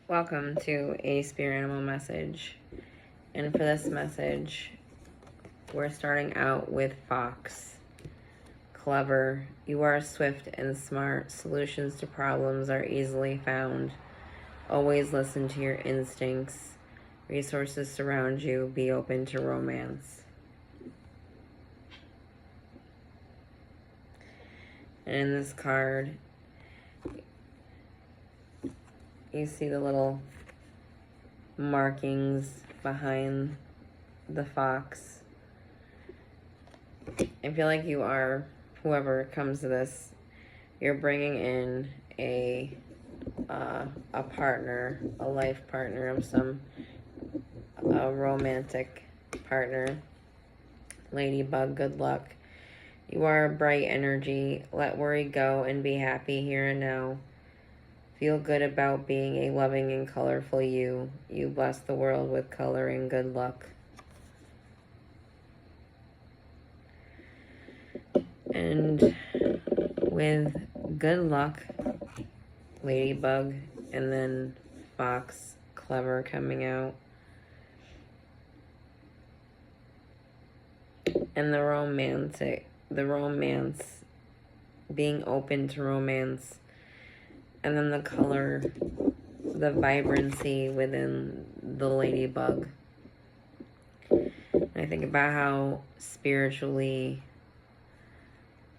Welcome to a spirit animal message. And for this message, we're starting out with Fox. Clever. You are swift and smart. Solutions to problems are easily found. Always listen to your instincts. Resources surround you. Be open to romance. And in this card, you see the little markings behind the fox. I feel like you are, whoever comes to this, you're bringing in a partner, a life partner of a romantic partner. Ladybug, good luck. You are a bright energy. Let worry go and be happy here and now. Feel good about being a loving and colorful you. You bless the world with color and good luck. And with good luck, Ladybug, and then Fox, clever coming out. And the romance, being open to romance. And then the color, the vibrancy within the ladybug. And I think about how spiritually,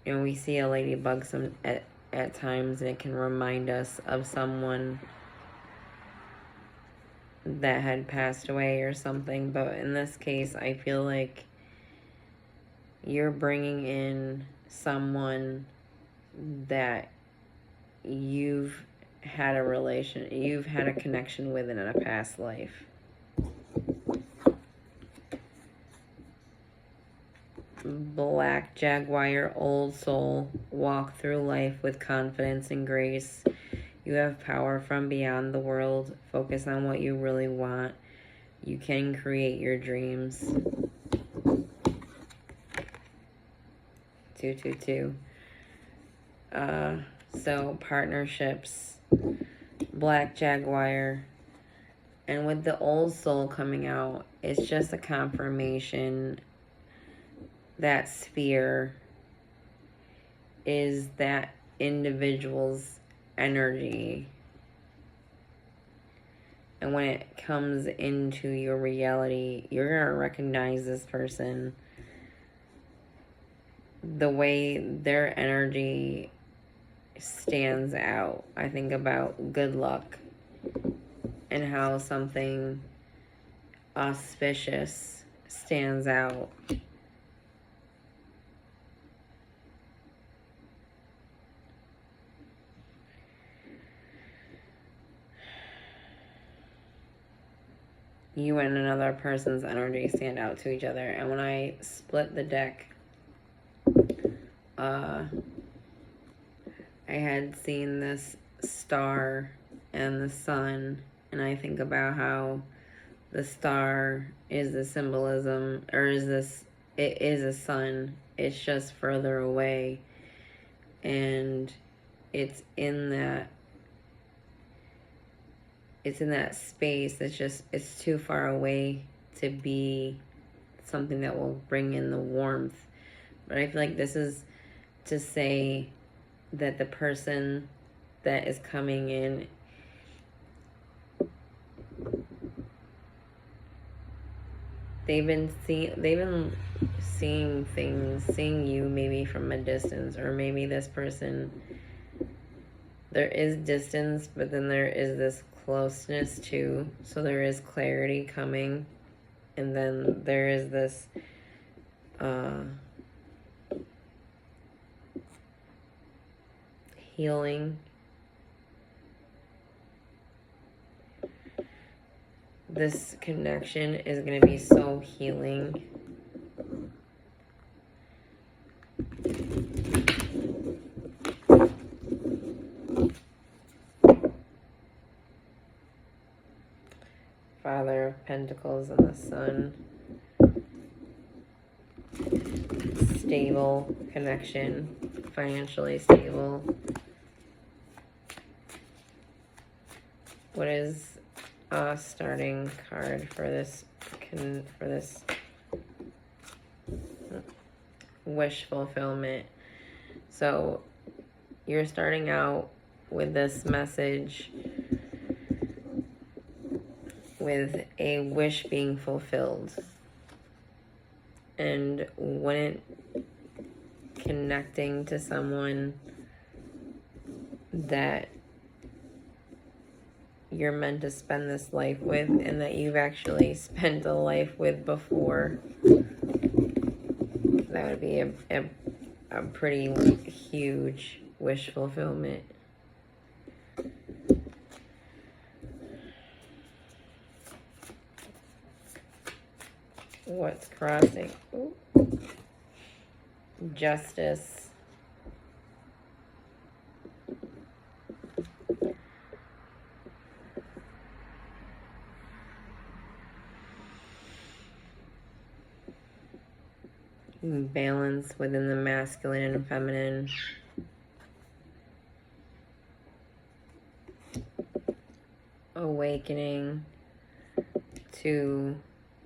we see a ladybug at times, and it can remind us of someone that had passed away or something. But in this case, I feel like you're bringing in someone that you've had a connection with in a past life. Black Jaguar, old soul, walk through life with confidence and grace. You have power from beyond the world. Focus on what you really want. You can create your dreams. 222. So partnerships, Black Jaguar, and with the old soul coming out, it's just a confirmation that sphere is that individual's energy. And when it comes into your reality, you're going to recognize this person, the way their energy stands out. I think about good luck and how something auspicious stands out. You and another person's energy stand out to each other. And when I split the deck, I had seen this star and the sun, and I think about how the star is the symbolism, or it is a sun. It's just further away, and it's in that space. It's too far away to be something that will bring in the warmth. But I feel like this is to say that the person that is coming in, they've been seeing things, seeing you maybe from a distance, or maybe this person, there is distance, but then there is this closeness too. So there is clarity coming, and then there is this healing. This connection is going to be so healing. Father of Pentacles and the Sun. Stable connection, financially stable. What is starting card for this wish fulfillment. So you're starting out with this message with a wish being fulfilled. And when connecting to someone that you're meant to spend this life with and that you've actually spent a life with before, that would be a pretty huge wish fulfillment. What's crossing? Ooh. Justice. Balance within the masculine and feminine. Awakening to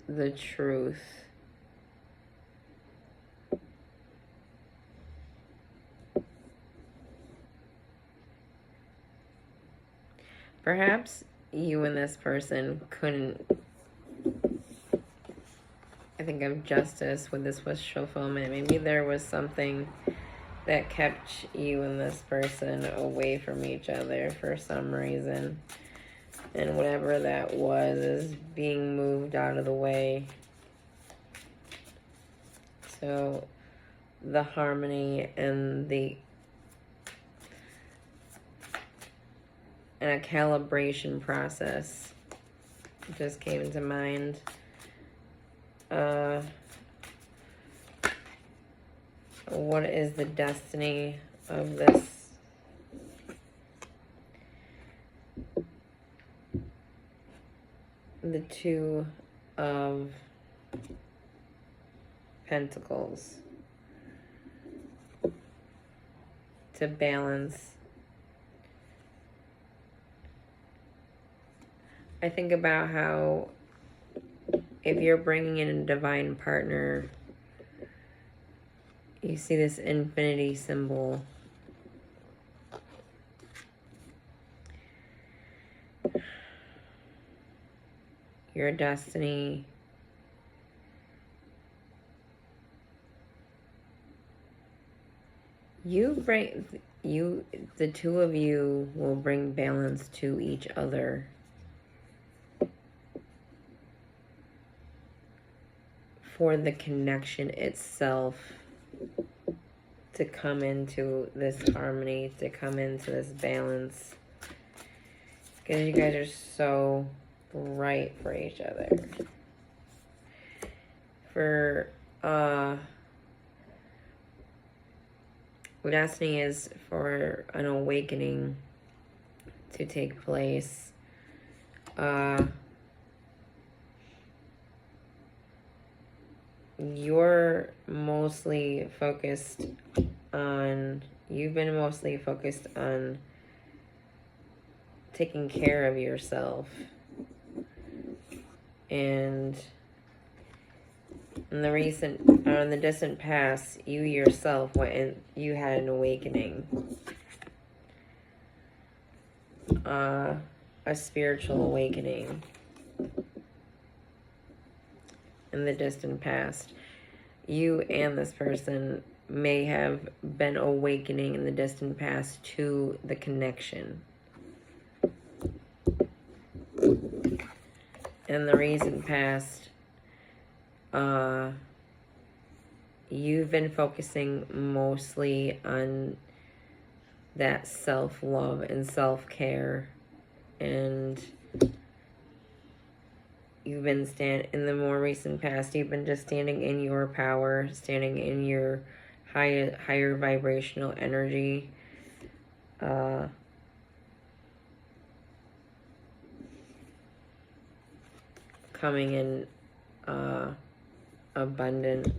the truth. Perhaps you and this person couldn't, I think of justice with this wish fulfillment. Maybe there was something that kept you and this person away from each other for some reason. And whatever that was is being moved out of the way. So the harmony and a calibration process just came to mind. What is the destiny of this? The Two of Pentacles. To balance. I think about how if you're bringing in a divine partner, you see this infinity symbol. Your destiny. The two of you will bring balance to each other. For the connection itself to come into this harmony, to come into this balance. Because you guys are so right for each other. Destiny is for an awakening to take place. You've been mostly focused on taking care of yourself. And in the distant past, you yourself you had an awakening. A spiritual awakening. In the distant past, you and this person may have been awakening in the distant past to the connection. In the recent past, you've been focusing mostly on that self-love and self-care, and you've been in the more recent past, you've been just standing in your power, standing in your higher vibrational energy. Coming in abundant.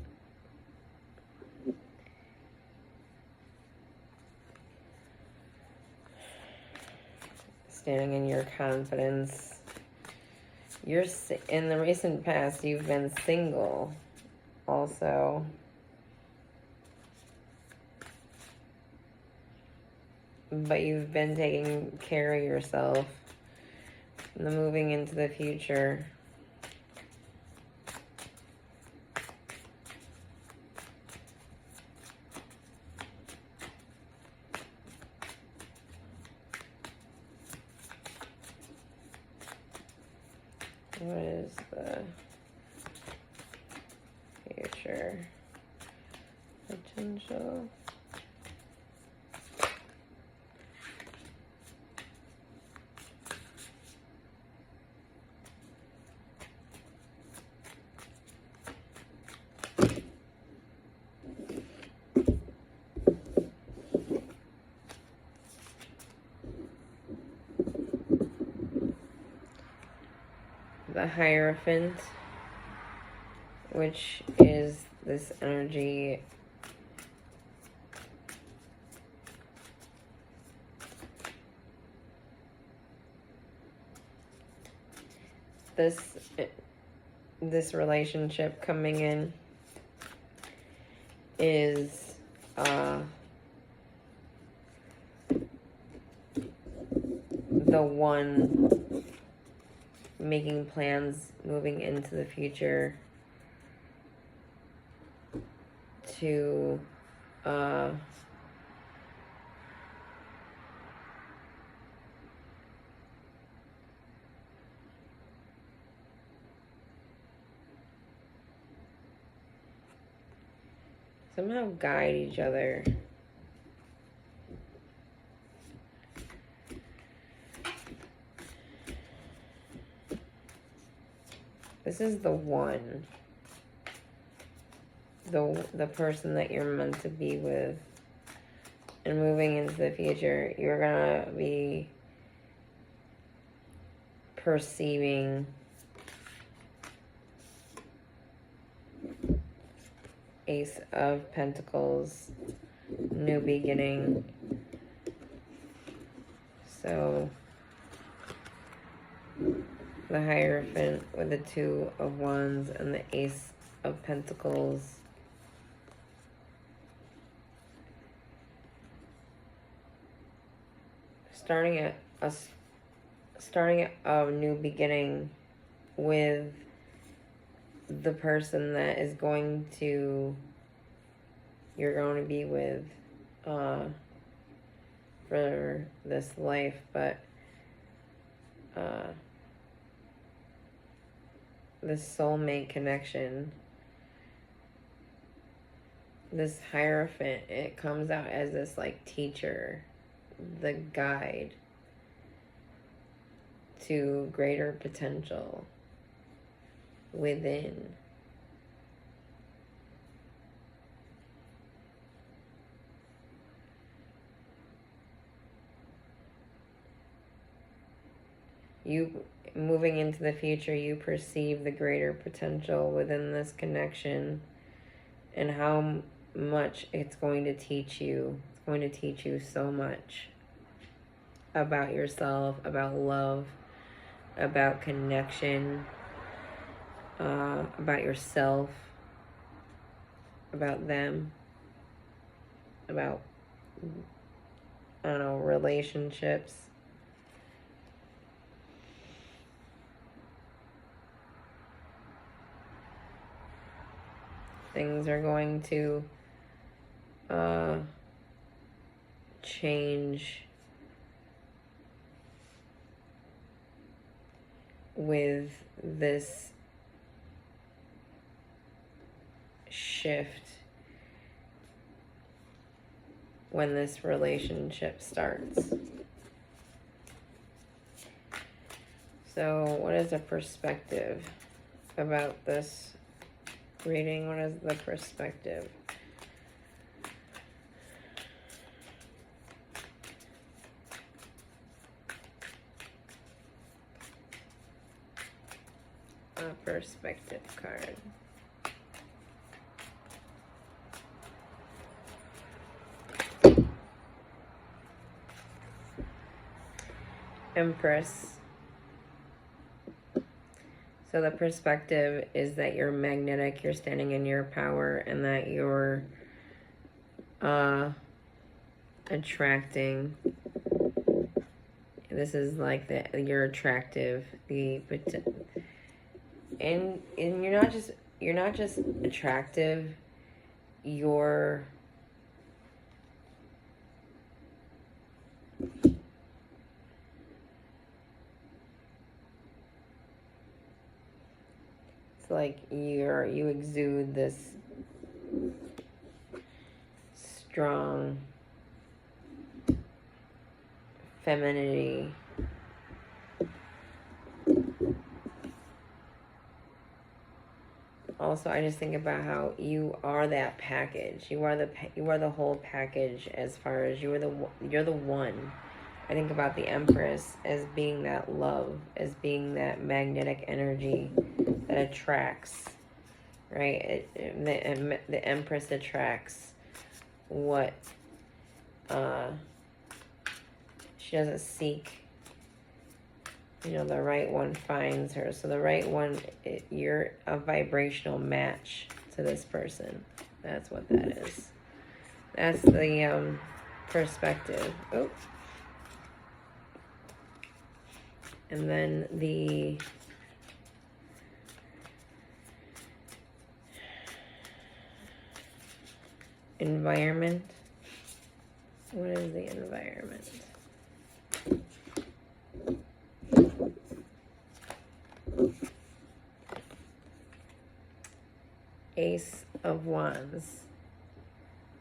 Standing in your confidence. In the recent past, you've been single also. But you've been taking care of yourself. And then moving into the future. What is the future potential? The Hierophant, which is this energy this relationship coming in is the one making plans moving into the future to somehow guide each other. This is the one. The person that you're meant to be with. And moving into the future, you're gonna be perceiving Ace of Pentacles, new beginning. So the Hierophant with the Two of Wands and the Ace of Pentacles. Starting a new beginning with the person that is you're going to be with for this life, but this soulmate connection, this Hierophant, it comes out as this like teacher, the guide to greater potential within. You moving into the future, you perceive the greater potential within this connection and how much it's going to teach you. It's going to teach you so much about yourself, about love, about connection, about yourself, about them, about, I don't know, relationships. Things are going to change with this shift when this relationship starts. So what is the perspective about this reading? What is the perspective? A perspective card. Empress. So the perspective is that you're magnetic, you're standing in your power, and that you're attracting. This is like that you're attractive. And you're not just attractive. You're it's like you exude this strong femininity. Also, I just think about how you are that package. You are the whole package. As far as you're the one. I think about the Empress as being that love, as being that magnetic energy that attracts, right? The Empress attracts what she doesn't seek. You know, the right one finds her. So the right one, you're a vibrational match to this person. That's what that is. That's the perspective. Oh. And then the environment. What is the environment? Ace of Wands.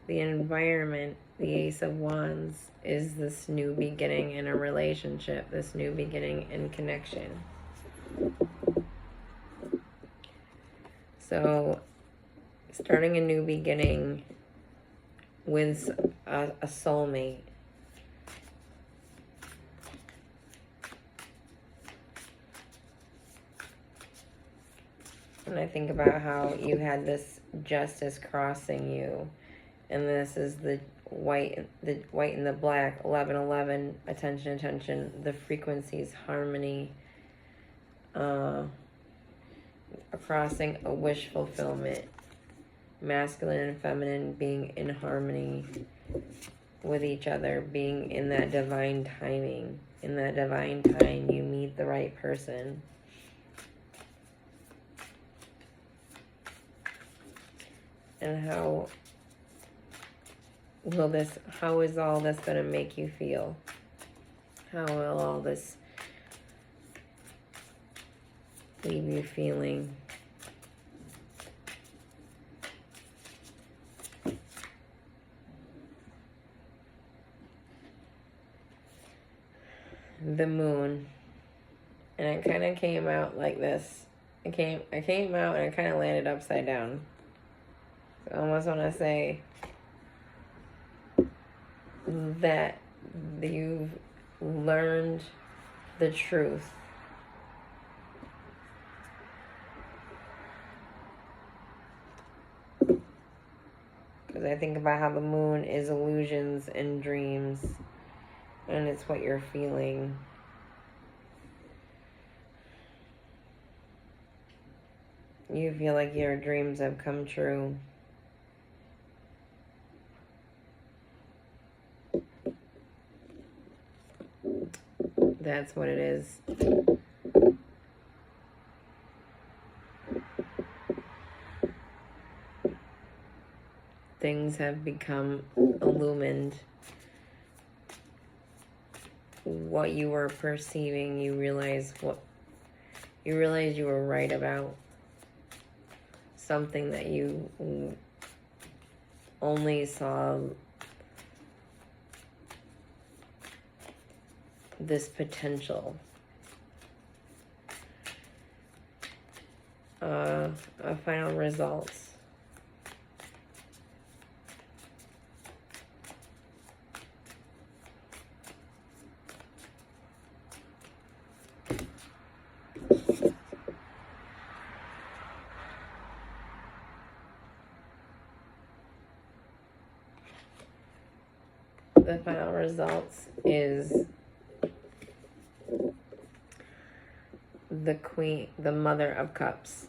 The environment, the Ace of Wands, is this new beginning in a relationship, this new beginning in connection. So, starting a new beginning with a soulmate. And I think about how you had this justice crossing you, and this is the white and the black, 1111, attention, the frequencies, harmony, crossing a wish fulfillment, masculine and feminine being in harmony with each other, being in that divine timing. In that divine time, you meet the right person. And how is all this going to make you feel? How will all this leave you feeling? The moon. And it kind of came out like this. I came out and it kind of landed upside down. I almost want to say that you've learned the truth. Because I think about how the moon is illusions and dreams, and it's what you're feeling. You feel like your dreams have come true. That's what it is. Things have become illumined. What you were perceiving, you realize you were right about. Something that you only saw this potential. Final results. The final results is the Queen, the Mother of Cups.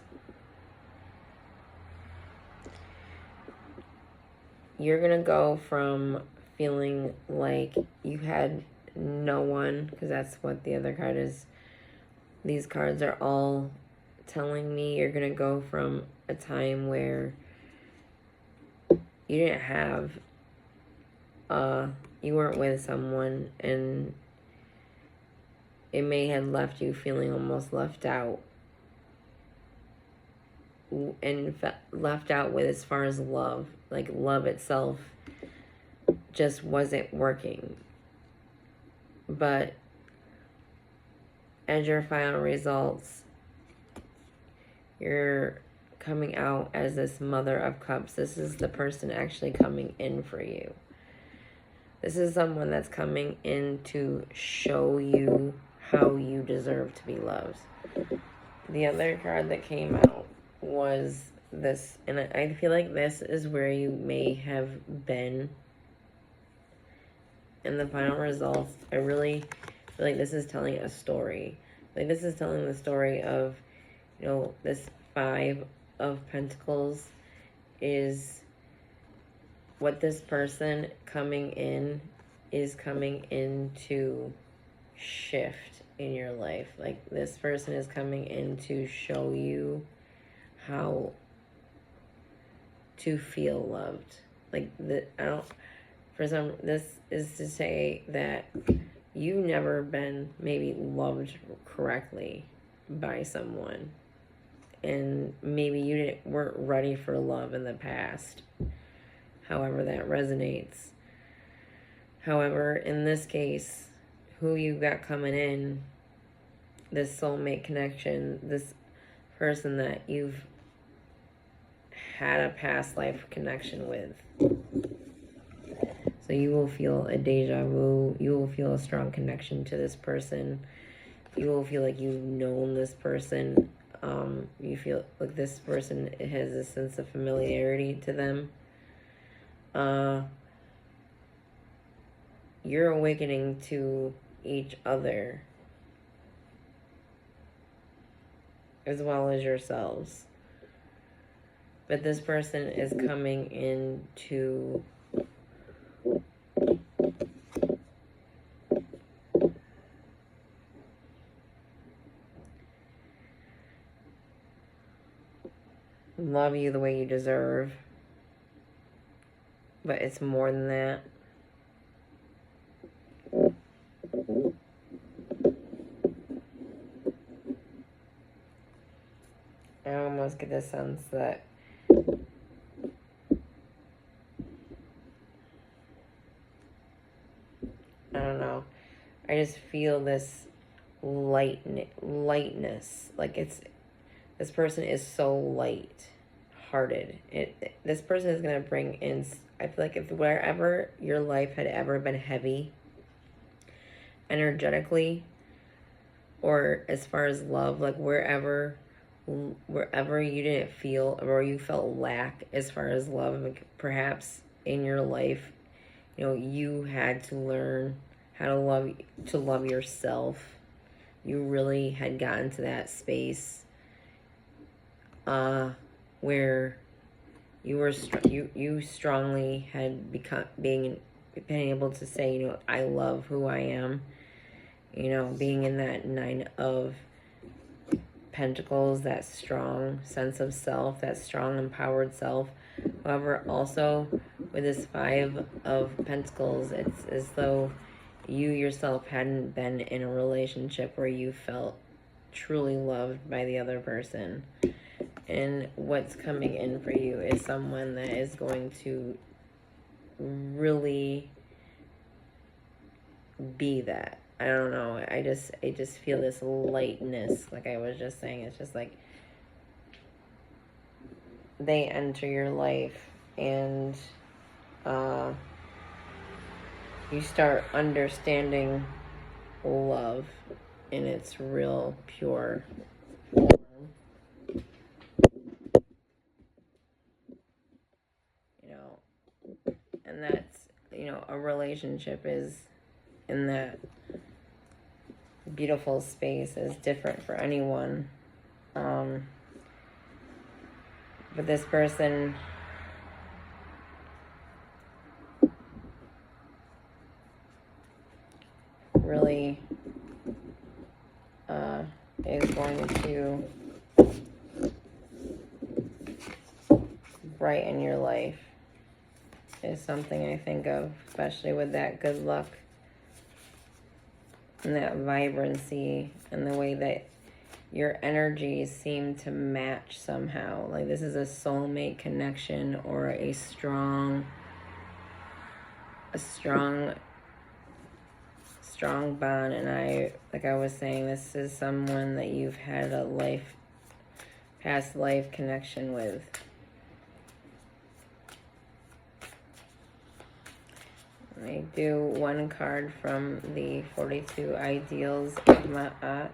You're going to go from feeling like you had no one, because that's what the other card is. These cards are all telling me you're going to go from a time where you didn't have, you weren't with someone, and it may have left you feeling almost left out. And left out with as far as love. Like, love itself just wasn't working. But as your final results, you're coming out as this Mother of Cups. This is the person actually coming in for you. This is someone that's coming in to show you how you deserve to be loved. The other card that came out was this, and I feel like this is where you may have been in the final results. I really feel like this is telling a story. Like, this is telling the story of, you know, this Five of Pentacles is what this person coming in is coming in to shift in your life. Like, this person is coming in to show you how to feel loved. Like, this is to say that you've never been maybe loved correctly by someone, and maybe you weren't ready for love in the past, however that resonates. However, in this case, who you got coming in, this soulmate connection, this person that you've had a past life connection with. So you will feel a deja vu. You will feel a strong connection to this person. You will feel like you've known this person. You feel like this person has a sense of familiarity to them. You're awakening to each other as well as yourselves. But this person is coming in to love you the way you deserve. But it's more than that. I almost get the sense that I don't know. I just feel this lightness. Like, this person is so light-hearted. This person is going to bring in, I feel like if wherever your life had ever been heavy, energetically, or as far as love, like wherever you didn't feel, or you felt lack as far as love, like perhaps in your life, you know, you had to learn how to love yourself. You really had gotten to that space where you were you strongly had being able to say, you know, I love who I am. You know, being in that Nine of Pentacles, that strong sense of self, that strong empowered self. However, also with this Five of Pentacles, it's as though you yourself hadn't been in a relationship where you felt truly loved by the other person. And what's coming in for you is someone that is going to really be that. I don't know. I just feel this lightness, like I was just saying. It's just like they enter your life and you start understanding love in its real pure form. You know, and that's, you know, a relationship is in that beautiful space is different for anyone. But this person really is going to brighten your life, is something I think of, especially with that good luck and that vibrancy and the way that your energies seem to match somehow. Like this is a soulmate connection or a strong bond. And like I was saying, this is someone that you've had a past life connection with. Let me do one card from the 42 Ideals of Ma'at.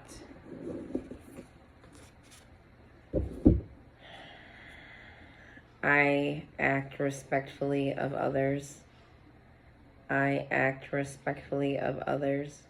I act respectfully of others. I act respectfully of others.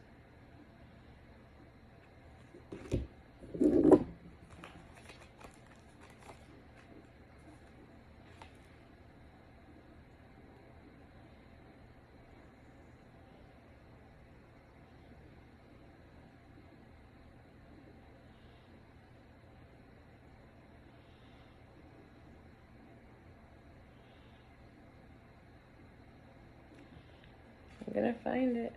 I'm gonna find it.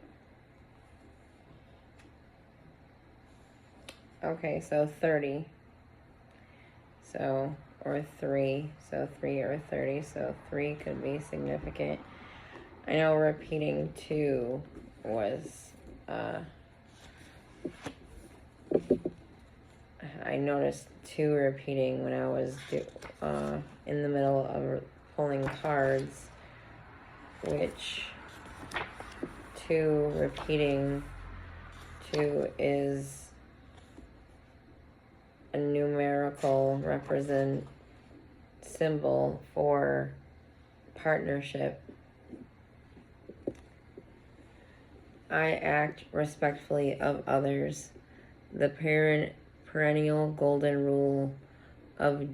Okay, so 30. So, or 3. So 3 or 30. So 3 could be significant. I know repeating 2 was, I noticed 2 repeating when I was in the middle of pulling cards, which 2 repeating 2 is a numerical symbol for partnership. I act respectfully of others. The perennial golden rule of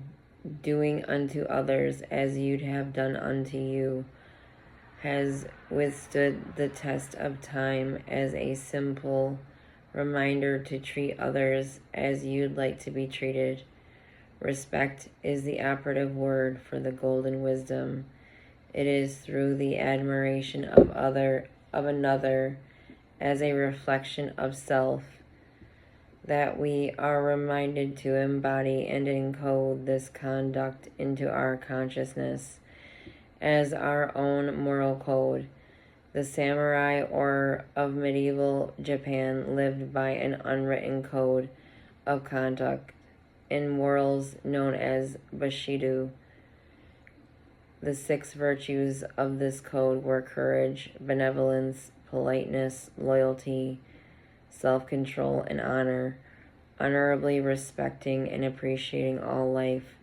doing unto others as you'd have done unto you has withstood the test of time as a simple reminder to treat others as you'd like to be treated. Respect is the operative word for the golden wisdom. It is through the admiration of another as a reflection of self that we are reminded to embody and encode this conduct into our consciousness as our own moral code. The samurai of medieval Japan lived by an unwritten code of conduct in morals known as Bushido. The 6 virtues of this code were courage, benevolence, politeness, loyalty, self-control, and honor. Honorably respecting and appreciating all life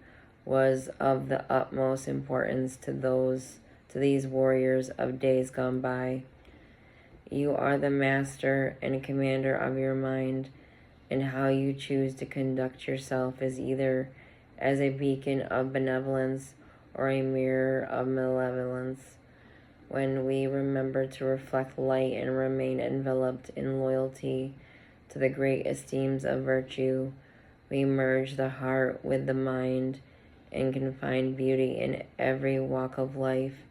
was of the utmost importance to these warriors of days gone by. You are the master and commander of your mind, and how you choose to conduct yourself is either as a beacon of benevolence or a mirror of malevolence. When we remember to reflect light and remain enveloped in loyalty to the great esteems of virtue, we merge the heart with the mind and can find beauty in every walk of life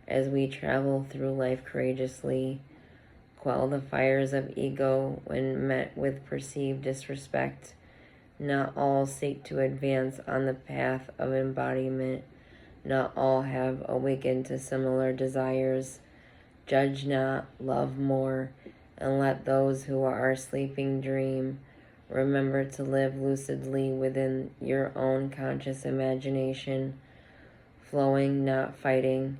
as we travel through life courageously. Quell the fires of ego when met with perceived disrespect. Not all seek to advance on the path of embodiment. Not all have awakened to similar desires. Judge not, love more, and let those who are sleeping dream. Remember to live lucidly within your own conscious imagination, flowing, not fighting.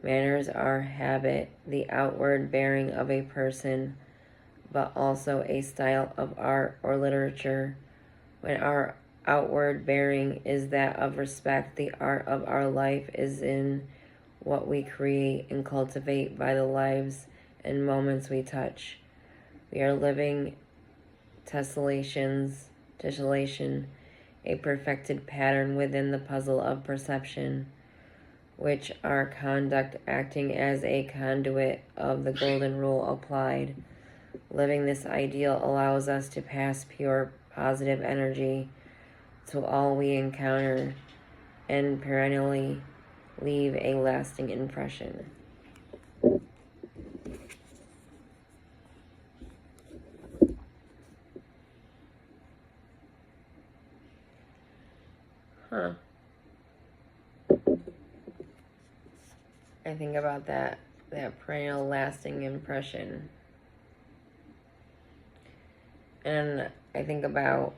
Manners are habit, the outward bearing of a person, but also a style of art or literature. When our outward bearing is that of respect, the art of our life is in what we create and cultivate by the lives and moments we touch. We are living tessellation, a perfected pattern within the puzzle of perception, which our conduct acting as a conduit of the golden rule applied. Living this ideal allows us to pass pure positive energy to all we encounter and perennially leave a lasting impression. I think about that perennial lasting impression. And I think about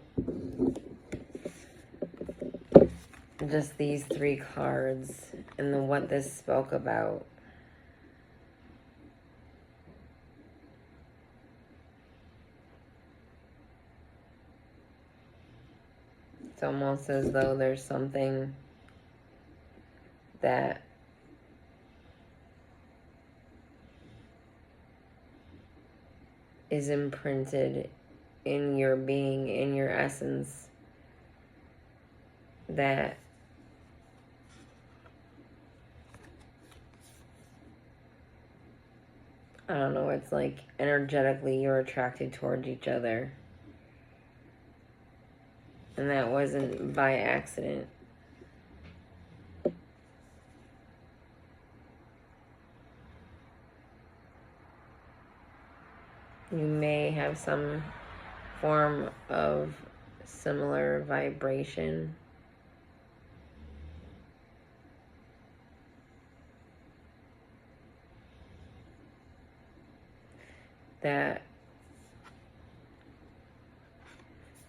just these 3 cards and what this spoke about. It's almost as though there's something that is imprinted in your being, in your essence, that I don't know, it's like energetically you're attracted towards each other. And that wasn't by accident. You may have some form of similar vibration. That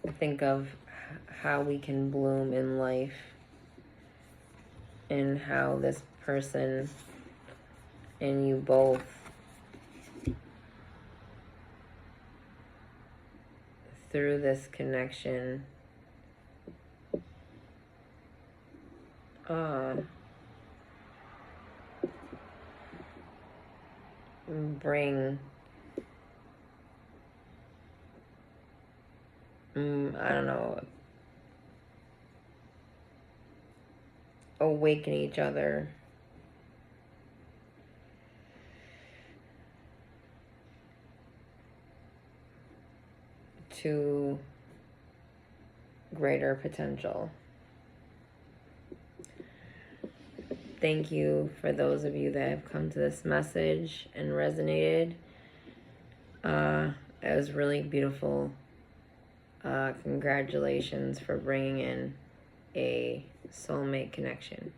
I think of how we can bloom in life and how this person and you both through this connection bring I don't know, awaken each other to greater potential. Thank you for those of you that have come to this message and resonated. It was really beautiful. Congratulations for bringing in a soulmate connection.